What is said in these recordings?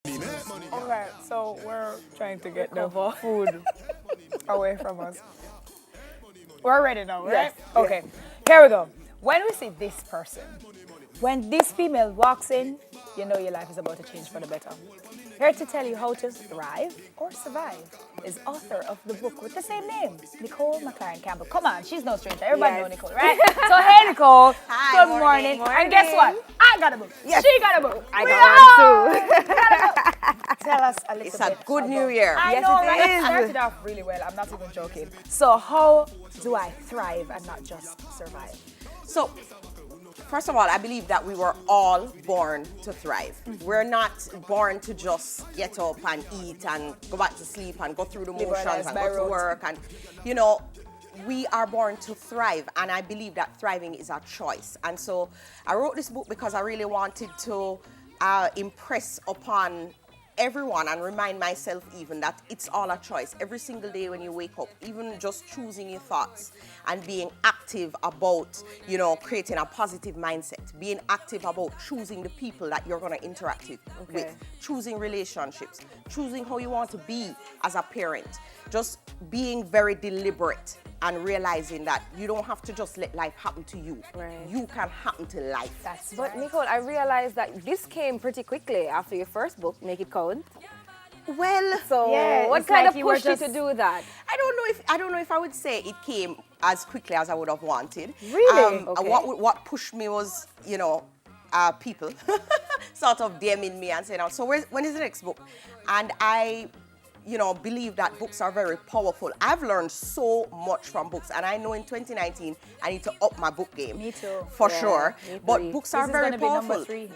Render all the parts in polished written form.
Okay, so we're trying to get the food away from us. We're ready now, right? Yes. Okay, here we go. When we see this person, when this female walks in, you know your life is about to change for the better. Here to tell you how to thrive or survive is author of the book with the same name, Nicole McLaren Campbell. Come on, she's no stranger. Everybody Yes. know Nicole, right? So hey Nicole, Hi, good morning. morning. And guess what? I got a book. Yes. She got a book. I We got one too. all Tell us a little It's bit. a good about- new year. I Yes, know, it right? is. It started off really well. I'm not even joking. So how do I thrive and not just survive? So, first of all, I believe that we were all born to thrive. We're not born to just get up and eat and go back to sleep and go through the Live our motions lives and by go to rote. work. And, you know, we are born to thrive. And I believe that thriving is a choice. And so I wrote this book because I really wanted to impress upon everyone and remind myself even that it's all a choice. Every single day when you wake up, even just choosing your thoughts and being active about, you know, creating a positive mindset, being active about choosing the people that you're going to interact with, choosing relationships, choosing how you want to be as a parent, just being very deliberate and realizing that you don't have to just let life happen to you. Right. You can happen to life. That's But right. Nicole, I realized that this came pretty quickly after your first book, Make It Count. Well, So Yeah, what it's kind like of you were pushed you just- to do that? I don't know if I would say it came as quickly as I would have wanted. Really? Okay. What pushed me was, you know, people sort of DMing me and saying, "So when is the next book?" And I, you know, believe that books are very powerful. I've learned so much from books, and I know in 2019 I need to up my book game. Me too. For Yeah, sure. me But too. books This are is very gonna be powerful. number 3.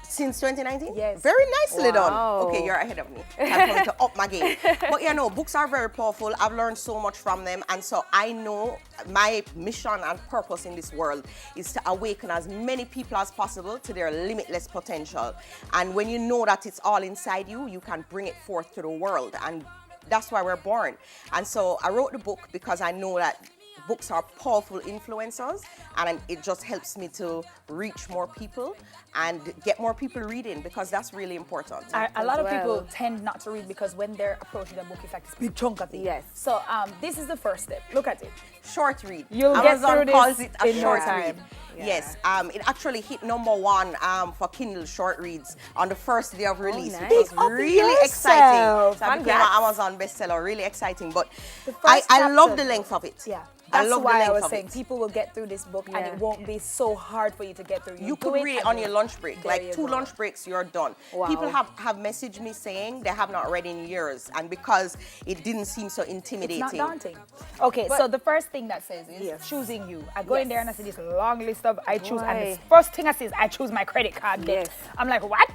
Since 2019? Yes. Very nicely Wow. done. Okay, you're ahead of me. I'm going to up my game. But you know, books are very powerful. I've learned so much from them. And so I know my mission and purpose in this world is to awaken as many people as possible to their limitless potential. And when you know that it's all inside you, you can bring it forth to the world. And that's why we're born. And so I wrote the book because I know that books are powerful influencers, and it just helps me to reach more people and get more people reading, because that's really important. A lot of well. people tend not to read because when they're approaching a book, it's like this big chunk of it. Yes. So this is the first step. Look at it. Short read. You'll get Amazon through this calls it a in no short time. read. Yeah. Yes, it actually hit #1 for Kindle short reads on the first day of release, nice. which was Speak of really yourself. exciting. So I became an Congrats. Amazon bestseller, really exciting. But The I first love chapter, the length of it. Yeah. I That's love the why I length was of saying it. people will get through this book and Yeah. it won't be so hard for you to get through. You do could read it and on your lunch break. there Like you 2 go. lunch breaks, you're done. Wow. People have messaged me saying they have not read in years, and because it didn't seem so It's intimidating. not daunting. Okay, so the first thing that says is Yes. choosing you. I go in there and I see this long list of I choose, and the Why? first thing I see is I choose my credit card debt. Yes. I'm like, what?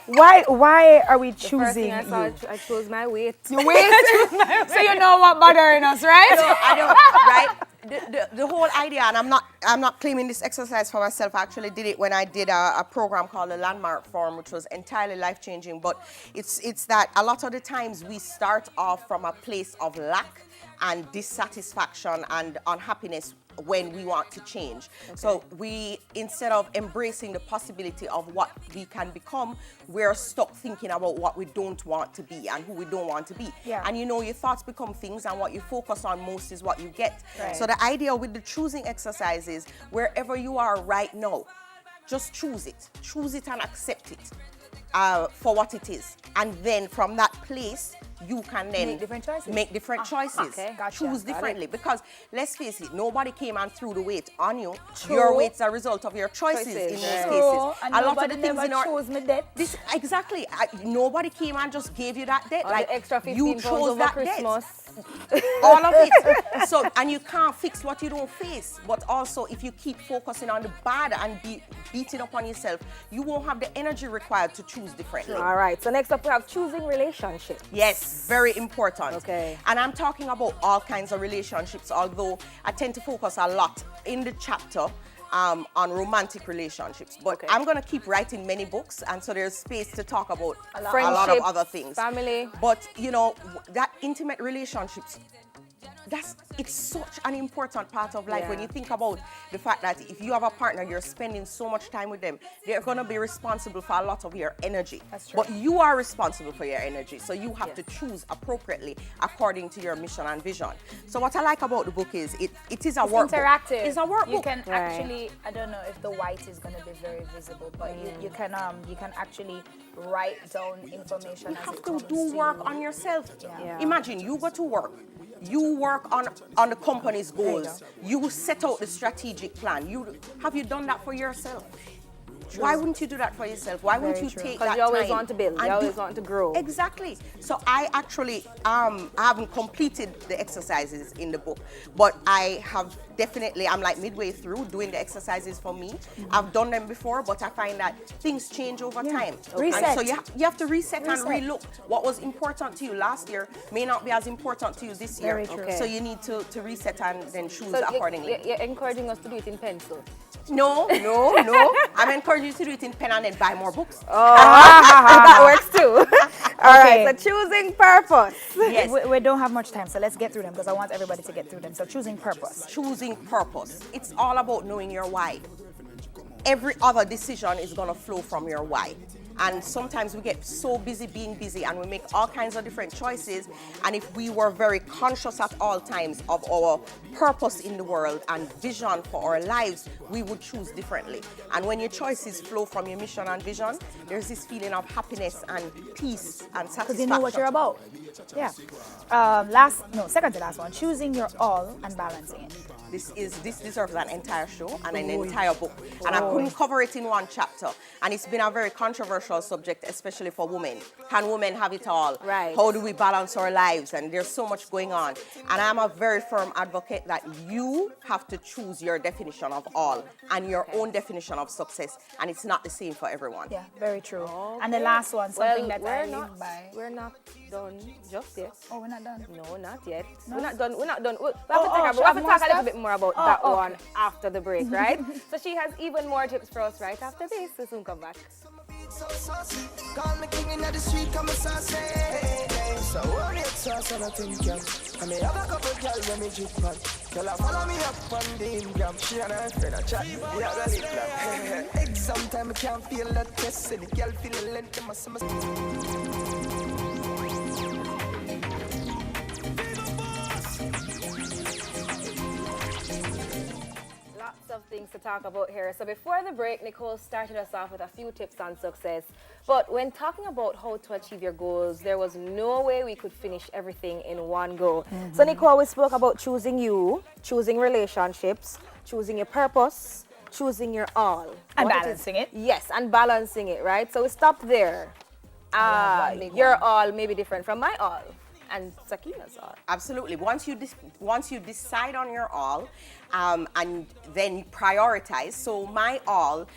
Why are we First choosing thing I saw, you? I chose my weight. You wait. So you know what bothering us, right? I don't, right? The whole idea, and I'm not claiming this exercise for myself. I actually did it when I did a program called the Landmark Forum, which was entirely life-changing. But it's that a lot of the times we start off from a place of lack and dissatisfaction and unhappiness when we want to change. So we, instead of embracing the possibility of what we can become, we're stuck thinking about what we don't want to be and who we don't want to be. Yeah. And you know, your thoughts become things, and what you focus on most is what you get. Right. So the idea with the choosing exercise is wherever you are right now, just choose it. Choose it and accept it for what it is. And then from that place, you can then Make different choices. Make different choices. okay, gotcha, Choose got it. differently. Because let's face it, nobody came and threw the weight on you. True. Your weight's a result of your choices in Choices, most right. cases. And A lot of nobody the things never in our chose me debt. this exactly. Nobody came and just gave you that debt. Or like the extra 15 you pounds chose over that Christmas. debt. All of it. So, and you can't fix what you don't face. But also, if you keep focusing on the bad and beating up on yourself, you won't have the energy required to choose differently. All right, so next up we have choosing relationships. Yes, very important. Okay. And I'm talking about all kinds of relationships, although I tend to focus a lot in the chapter on romantic relationships. But Okay. I'm going to keep writing many books, and so there's space to talk about a lot of Friendships, other things. family. But, you know, that intimate relationships, that's it's such an important part of life when Yeah. you think about the fact that if you have a partner, you're spending so much time with them, they're going to be responsible for a lot of your energy. That's true. But you are responsible for your energy, so you have Yes. to choose appropriately according to your mission and vision. So what I like about the book is it is a It's workbook. interactive. It's a workbook. You can Right. actually, I don't know if the white is going to be very visible, but you can actually write down information You as have it to comes do work you. on yourself. Yeah. Imagine you go to work, you work on the company's you goals, you set out the strategic plan. Have you done that for yourself? Why wouldn't you do that for yourself? Why wouldn't Very you true. take 'Cause that you always time want to build, you and always want to grow. Exactly. So I actually haven't completed the exercises in the book, but I have definitely, I'm like midway through doing the exercises for me. I've done them before, but I find that things change over time. Reset. And so you have to reset and Reset. relook. What was important to you last year may not be as important to you this year. Very true. Okay. So you need to reset and then choose So accordingly. you're encouraging us to do it in pencil. No. I'm encouraging you to do it in pen and then buy more books. That works too. All Okay. right, so choosing purpose. Yes. We don't have much time, so let's get through them because I want everybody to get through them. So choosing purpose. Choosing purpose. It's all about knowing your why. Every other decision is going to flow from your why. And sometimes we get so busy being busy and we make all kinds of different choices. And if we were very conscious at all times of our purpose in the world and vision for our lives, we would choose differently. And when your choices flow from your mission and vision, there's this feeling of happiness and peace and satisfaction. Because you know what you're about. Yeah. Second to last one. Choosing your all and balancing it. This deserves an entire show and an entire book. And I couldn't cover it in one chapter. And it's been a very controversial subject, especially for women. Can women have it all? Right. How do we balance our lives? And there's so much going on. And I'm a very firm advocate that you have to choose your definition of all and your own definition of success. And it's not the same for everyone. Yeah, very true. And the last one, something that I live by. We're not done just yet. Oh, we're not done. No, not yet. No? We're not done. We have to oh, talk, she we have have to more talk a little stuff? bit more about Oh, that okay. one after the break, right? So she has even more tips for us right after this. We'll soon come back. So saucy. Call me king in the street, come and saucy. So only it's sauce and I think you. I may have a couple girls when me drip man. Girl, I follow me up on the Instagram. She and her friend a chat. Yeah, really plan. Exam time I can't feel that test. And the girl feel the length of my summer. Lots of things to talk about here. So before the break, Nicole started us off with a few tips on success. But when talking about how to achieve your goals, there was no way we could finish everything in one go. So Nicole, we spoke about choosing you, choosing relationships, choosing your purpose, choosing your all. And What it is- balancing it. Yes, and balancing it, right? So we stopped there. one big Your all may be different from my all and Sakina's all. Absolutely. Once you decide on your all, and then prioritize. So my all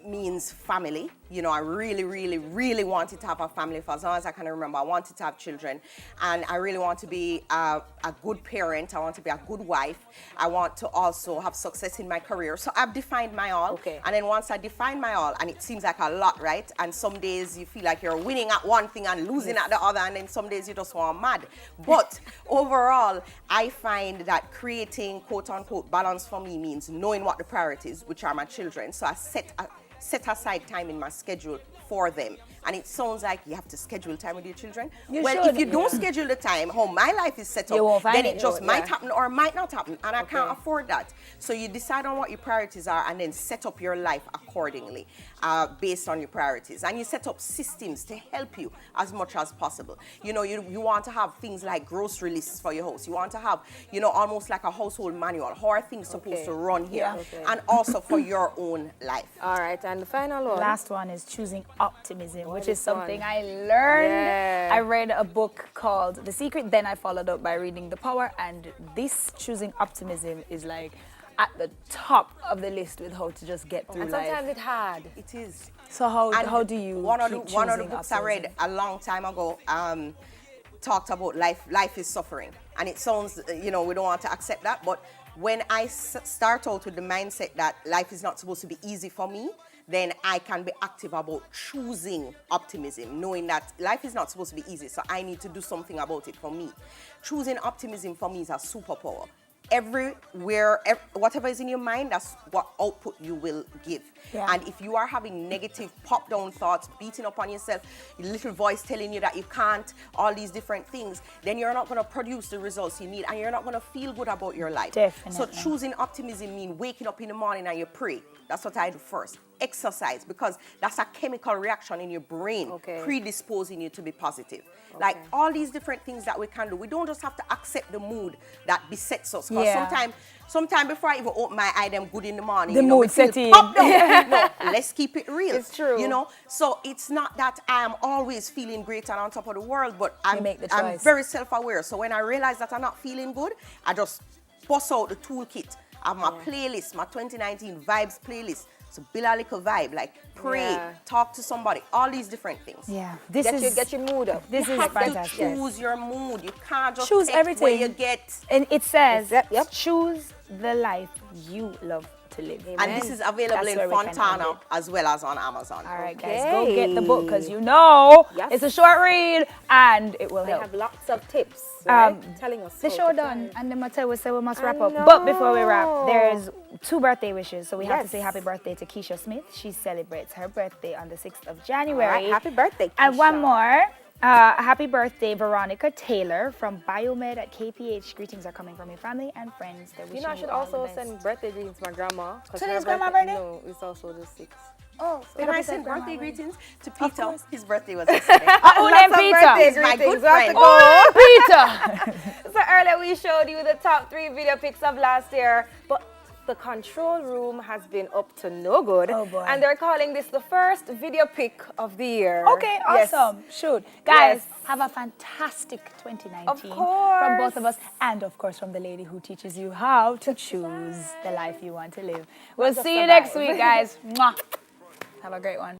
means family. You know, I really, really, really wanted to have a family for as long as I can remember. I wanted to have children, and I really want to be a good parent. I want to be a good wife. I want to also have success in my career. So I've defined my all. Okay. And then once I define my all, and it seems like a lot, right? And some days you feel like you're winning at one thing and losing at the other, and then some days you just want mad. But overall, I find that creating quote unquote balance for me means knowing what the priorities, which are my children. So I set aside time in my schedule for them. And it sounds like you have to schedule time with your children. You well, should. if you don't schedule the time, how my life is set up, You won't find then it. it just Yeah. might happen or might not happen. And I can't Okay. afford that. So you decide on what your priorities are and then set up your life accordingly based on your priorities. And you set up systems to help you as much as possible. You know, you want to have things like grocery lists for your house. You want to have, you know, almost like a household manual. How are things supposed Okay. to run here? Yeah. Okay. And also for your own life. All right, and the final one. Last one is choosing optimism, which is is something one? I learned. Yeah. I read a book called The Secret, then I followed up by reading The Power, and this choosing optimism is like at the top of the list with how to just get through And life. sometimes it's hard. It is. So how And do you one of the keep one of the choosing books I read optimism? a long time ago talked about life is suffering, and it sounds, you know, we don't want to accept that, but when I start out with the mindset that life is not supposed to be easy for me, then I can be active about choosing optimism, knowing that life is not supposed to be easy, so I need to do something about it for me. Choosing optimism for me is a superpower. Everywhere, whatever is in your mind, that's what output you will give. Yeah. And if you are having negative pop-down thoughts, beating up on yourself, your little voice telling you that you can't, all these different things, then you're not going to produce the results you need, and you're not going to feel good about your life. Definitely. So choosing optimism means waking up in the morning and you pray. That's what I do first. Exercise, because that's a chemical reaction in your brain, predisposing you to be positive. Like all these different things that we can do. We don't just have to accept the mood that besets us. Because sometimes before I even open my eye, I'm good in the morning. The mood set in. No, let's keep it real. It's true. You know, so it's not that I am always feeling great and on top of the world, but I'm very self-aware. So when I realize that I'm not feeling good, I just bust out the toolkit. I have my playlist, my 2019 vibes playlist. So build a little vibe, like pray, talk to somebody, all these different things. Yeah, Get your mood up. This is You have fantastic. to choose your mood. You can't just Choose take everything. what you get. And it says, Yep. choose the life you love to live. And this is available That's where in we can end Fontana it. as well as on Amazon. All right, Okay. guys, go get the book because you know Yes. it's a short read and it will They help. have lots of tips, right? Telling us. The how show to done, thrive. and then I tell we say we must wrap I up. But before we wrap, know. there's 2 birthday wishes. So we have to Yes. say happy birthday to Keisha Smith. She celebrates her birthday on the 6th of All January. right, happy birthday, And one Keisha. more. Happy birthday, Veronica Taylor from Biomed at KPH. Greetings are coming from your family and friends. They're You wishing know, I should all the also best. send birthday greetings to my grandma. 'Cause Today's her grandma birthday? No, it's also the 6th. Oh, Can I send birthday greetings to Peter? course. His birthday was yesterday. Who named Peter? He's my good friend. Oh, Peter! So earlier we showed you the top 3 video pics of last year, but the control room has been up to no good. Oh, boy. And they're calling this the first video pic of the year. Okay, Yes. awesome. Shoot. Guys, Yes. have a fantastic 2019 Of from both course. of us and, of course, from the lady who teaches you how to choose the life you want to live. We'll just see you next survive. week, guys. Mwah. Have a great one.